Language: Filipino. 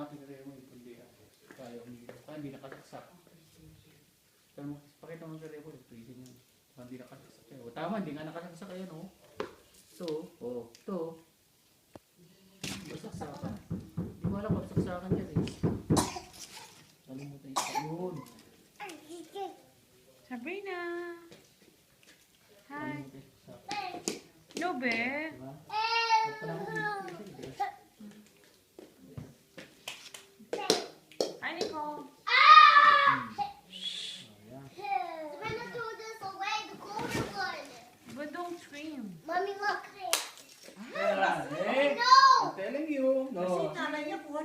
natin rin mo yung kundi kaya hindi nakasaksak. Pakita mo sa repo, freezing yun. Hindi nakasaksak yun. O tama, hindi nga nakasaksak yun, o. Ito. Basaksakan. Hindi mo alam kung basaksakan yan, eh. Kalimutan yun. Sabrina! Hi! Kalimutan yung basaksakan. No, be? Diba? Hi, Nicole! But don't scream. Mommy, look. I'm telling you. No. Kasi nanay niya po,